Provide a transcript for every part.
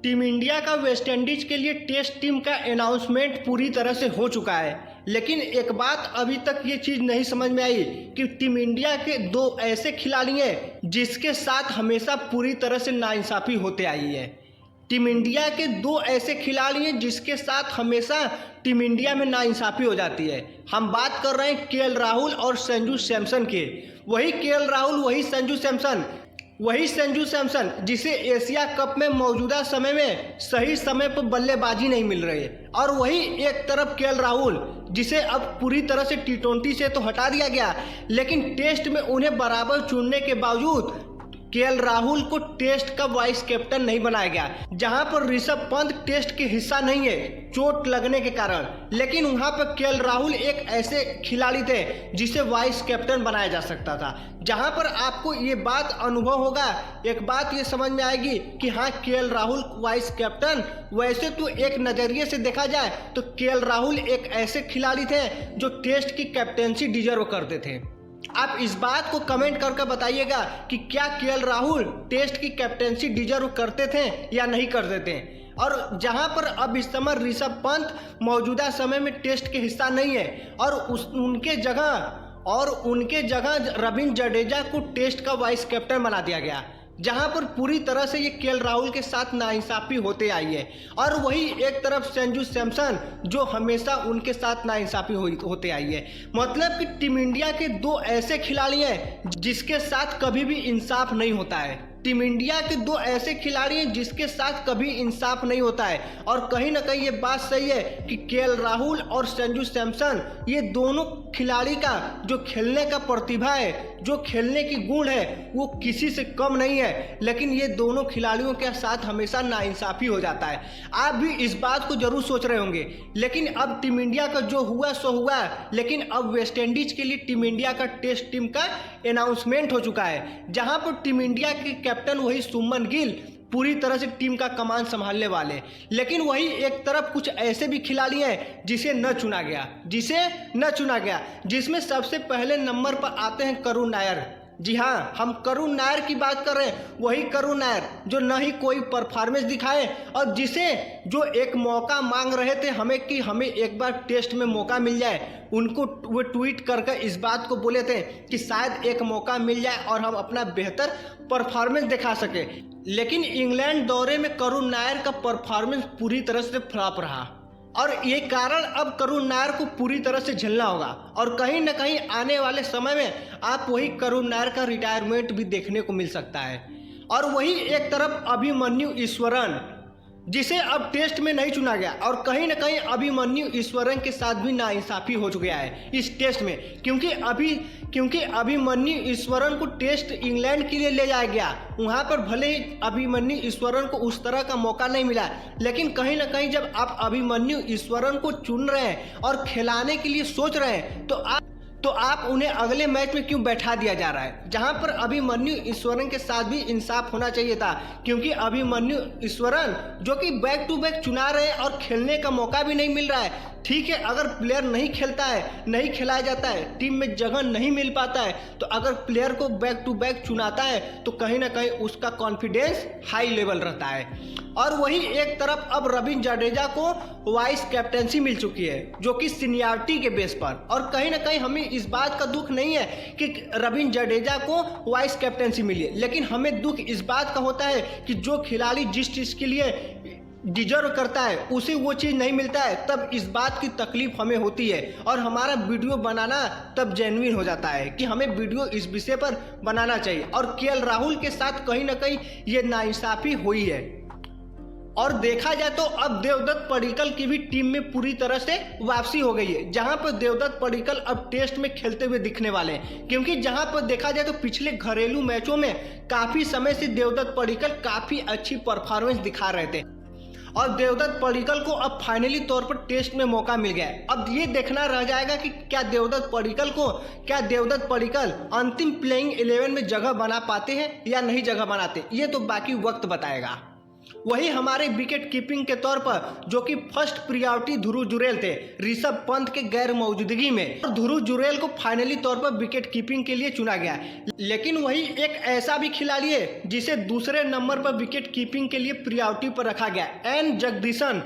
Team India का West Indies के लिए टेस्ट टीम का अनाउंसमेंट पूरी तरह से हो चुका है, लेकिन एक बात अभी तक ये चीज़ नहीं समझ में आई कि टीम इंडिया के दो ऐसे खिलाड़ी हैं जिसके साथ हमेशा पूरी तरह से नाइंसाफ़ी होते आई है। टीम इंडिया के दो ऐसे खिलाड़ी हैं जिसके साथ हमेशा टीम इंडिया में नाइंसाफ़ी हो जाती है। हम बात कर रहे हैं केएल राहुल और संजू सैमसन के। वही केएल राहुल, वही संजू सैमसन जिसे एशिया कप में मौजूदा समय में सही समय पर बल्लेबाजी नहीं मिल रही है, और वही एक तरफ केएल राहुल जिसे अब पूरी तरह से टी20 से तो हटा दिया गया, लेकिन टेस्ट में उन्हें बराबर चुनने के बावजूद केएल राहुल को टेस्ट का वाइस कैप्टन नहीं बनाया गया, जहां पर ऋषभ पंत टेस्ट के हिस्सा नहीं है चोट लगने के कारण। लेकिन वहां पर केएल राहुल एक ऐसे खिलाड़ी थे जिसे वाइस कैप्टन बनाया जा सकता था, जहां पर आपको ये बात अनुभव होगा, एक बात ये समझ में आएगी कि हाँ केएल राहुल वाइस कैप्टन। वैसे तो एक नज़रिए से देखा जाए तो केएल राहुल एक ऐसे खिलाड़ी थे जो टेस्ट की कैप्टनसी डिजर्व करते थे। आप इस बात को कमेंट करके बताइएगा कि क्या केएल राहुल टेस्ट की कैप्टनसी डिजर्व करते थे या नहीं करते थे। और जहां पर अब इस समय ऋषभ पंत मौजूदा समय में टेस्ट के हिस्सा नहीं है, और उनके जगह रविंद्र जडेजा को टेस्ट का वाइस कैप्टन बना दिया गया, जहां पर पूरी तरह से ये केएल राहुल के साथ नाइंसाफ़ी होते आई है। और वही एक तरफ संजू सैमसन जो हमेशा उनके साथ नाइंसाफ़ी होते आई है। मतलब कि टीम इंडिया के दो ऐसे खिलाड़ी हैं जिसके साथ कभी भी इंसाफ नहीं होता है। टीम इंडिया के दो ऐसे खिलाड़ी हैं जिसके साथ कभी इंसाफ नहीं होता है, और कहीं ना कहीं ये बात सही है कि केएल राहुल और संजू सैमसन ये दोनों खिलाड़ी का जो खेलने का प्रतिभा है, जो खेलने की गुण है, वो किसी से कम नहीं है, लेकिन ये दोनों खिलाड़ियों के साथ हमेशा नाइंसाफ़ी हो जाता है। आप भी इस बात को जरूर सोच रहे होंगे, लेकिन अब टीम इंडिया का जो हुआ सो हुआ, लेकिन अब वेस्टइंडीज के लिए टीम इंडिया का टेस्ट टीम का अनाउंसमेंट हो चुका है, जहां पर टीम इंडिया के कैप्टन वही शुभमन गिल पूरी तरह से टीम का कमान संभालने वाले। लेकिन वही एक तरफ कुछ ऐसे भी खिलाड़ी हैं जिसे न चुना गया, जिसमें सबसे पहले नंबर पर आते हैं करुण नायर। जी हाँ, हम करुण नायर की बात कर रहे हैं। वही करुण नायर जो न ही कोई परफॉर्मेंस दिखाए, और जो एक मौका मांग रहे थे हमें कि हमें एक बार टेस्ट में मौका मिल जाए। उनको वो ट्वीट करके इस बात को बोले थे कि शायद एक मौका मिल जाए और हम अपना बेहतर परफॉर्मेंस दिखा सके। लेकिन इंग्लैंड दौरे में करुण नायर का परफॉर्मेंस पूरी तरह से फ्लॉप रहा, और ये कारण अब करुण नायर को पूरी तरह से झेलना होगा। और कहीं ना कहीं आने वाले समय में आप वही करुण नायर का रिटायरमेंट भी देखने को मिल सकता है। और वही एक तरफ अभिमन्यु ईश्वरन जिसे अब टेस्ट में नहीं चुना गया, और कहीं ना कहीं अभिमन्यु ईश्वरन के साथ भी नाइंसाफ़ी हो गया है इस टेस्ट में, क्योंकि अभिमन्यु ईश्वरन को टेस्ट इंग्लैंड के लिए ले जाया गया। वहाँ पर भले ही अभिमन्यु ईश्वरन को उस तरह का मौका नहीं मिला, लेकिन कहीं ना कहीं जब आप अभिमन्यु ईश्वरन को चुन रहे हैं और खिलाने के लिए सोच रहे हैं, तो आप उन्हें अगले मैच में क्यों बैठा दिया जा रहा है, जहां पर अभिमन्यु ईश्वरन के साथ भी इंसाफ होना चाहिए था। क्योंकि अभिमन्यु ईश्वरन जो कि बैक टू बैक चुना रहे हैं और खेलने का मौका भी नहीं मिल रहा है। ठीक है, अगर प्लेयर नहीं खेलता है, नहीं खिलाया जाता है, टीम में जगह नहीं मिल पाता है, तो अगर प्लेयर को बैक टू बैक चुनाता है तो कहीं ना कहीं उसका कॉन्फिडेंस हाई लेवल रहता है। और वही एक तरफ अब रविंद्र जडेजा को वाइस कैप्टनसी मिल चुकी है, जो कि सीनियरिटी के बेस पर। और कहीं ना कहीं हमें इस बात का दुख नहीं है कि रविंद्र जडेजा को वाइस कैप्टनसी मिली है, लेकिन हमें दुख इस बात का होता है कि जो खिलाड़ी जिस चीज़ के लिए डिजर्व करता है उसे वो चीज़ नहीं मिलता है, तब इस बात की तकलीफ हमें होती है। और हमारा वीडियो बनाना तब जेन्युइन हो जाता है कि हमें वीडियो इस विषय पर बनाना चाहिए। और केएल राहुल के साथ कहीं ना कहीं ये नाइंसाफ़ी हुई है। और देखा जाए तो अब देवदत्त पडिक्कल की भी टीम में पूरी तरह से वापसी हो गई है, जहां पर देवदत्त पडिक्कल अब टेस्ट में खेलते हुए दिखने वाले हैं। क्योंकि जहां पर देखा जाए तो पिछले घरेलू मैचों में काफ़ी समय से देवदत्त पडिक्कल काफ़ी अच्छी परफॉर्मेंस दिखा रहे थे, और देवदत्त पडिक्कल को अब फाइनली तौर पर टेस्ट में मौका मिल गया है। अब ये देखना रह जाएगा कि क्या देवदत्त पडिक्कल अंतिम प्लेइंग 11 में जगह बना पाते हैं या नहीं जगह बनाते, ये तो बाकी वक्त बताएगा। वही हमारे विकेट कीपिंग के तौर पर जो कि फर्स्ट प्रियोरिटी ध्रुव जुरैल थे ऋषभ पंत के गैर मौजूदगी में, और ध्रुव जुरैल को फाइनली तौर पर विकेट कीपिंग के लिए चुना गया। लेकिन वही एक ऐसा भी खिलाड़ी है जिसे दूसरे नंबर पर विकेट कीपिंग के लिए प्रियोरिटी पर रखा गया, एन जगदीशन।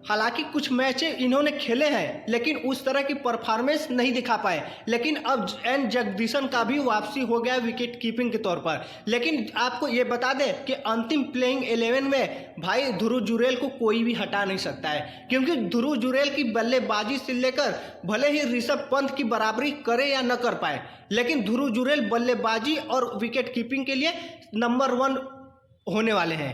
हालांकि कुछ मैचें इन्होंने खेले हैं लेकिन उस तरह की परफॉर्मेंस नहीं दिखा पाए, लेकिन अब एन जगदीशन का भी वापसी हो गया विकेट कीपिंग के तौर पर। लेकिन आपको ये बता दें कि अंतिम प्लेइंग 11 में भाई ध्रुव जुरैल को कोई भी हटा नहीं सकता है, क्योंकि ध्रुव जुरैल की बल्लेबाजी से लेकर भले ही ऋषभ पंत की बराबरी करे या न कर पाए, लेकिन ध्रुव जुरैल बल्लेबाजी और विकेट कीपिंग के लिए नंबर 1 होने वाले हैं।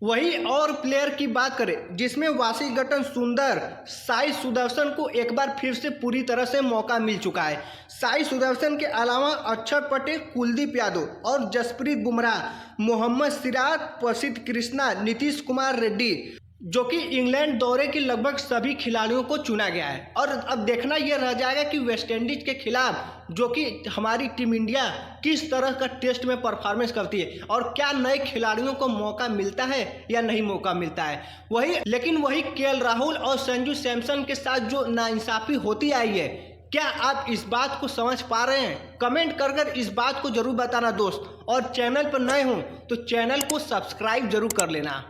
वही और प्लेयर की बात करें जिसमें वाशिंगटन सुंदर साई सुदर्शन को एक बार फिर से पूरी तरह से मौका मिल चुका है। साई सुदर्शन के अलावा अक्षर पटेल, कुलदीप यादव और जसप्रीत बुमराह, मोहम्मद सिराज, प्रसिद्ध कृष्णा, नीतीश कुमार रेड्डी, जो कि इंग्लैंड दौरे के लगभग सभी खिलाड़ियों को चुना गया है। और अब देखना यह रह जाएगा कि वेस्टइंडीज के खिलाफ जो कि हमारी टीम इंडिया किस तरह का टेस्ट में परफॉर्मेंस करती है और क्या नए खिलाड़ियों को मौका मिलता है या नहीं मौका मिलता है। लेकिन वही केएल राहुल और संजू सैमसन के साथ जो नाइंसाफ़ी होती आई है, क्या आप इस बात को समझ पा रहे हैं? कमेंट कर इस बात को जरूर बताना दोस्त, और चैनल पर नए हों तो चैनल को सब्सक्राइब जरूर कर लेना।